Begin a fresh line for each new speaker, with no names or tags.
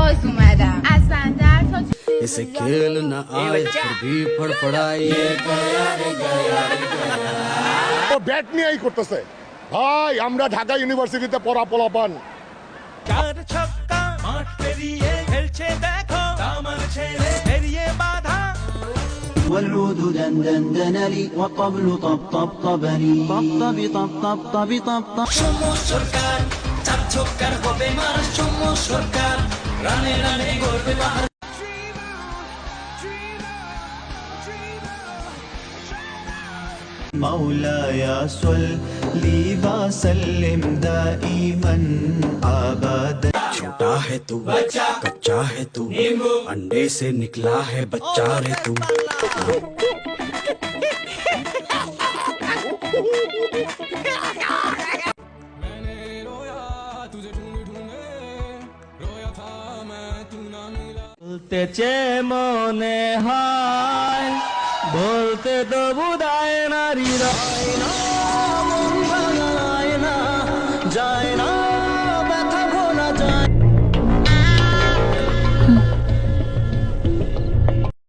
باز اومدم از بندر تا
इसे खेल न आए फिर भी फड़फड़ाइए
ও ব্যাট নিয়েই করতেছে ভাই আমরা ঢাকা ইউনিভার্সিটিতে পড়া পোলাপান
চার ছক্কা মাঠ পেরিয়ে খেলছে দেখো দামাল ছেলে পেরিয়ে বাধা
والعود دندن دنلي والطبل طب طب طبني طب طب طب طب طب طب
সমু সরকার চার ছক্কার হবে মার সমু সরকার রানে রানে গড়বে বাহার
مولاي صل لي وسلم دائما ابدا
छोटा है तू कच्चा है तू अंडे से निकला है बच्चा रे तू
বলতেছে মনে হয় বলতে তো বুধায় না হৃদয় না মন ভাঙায় না যায়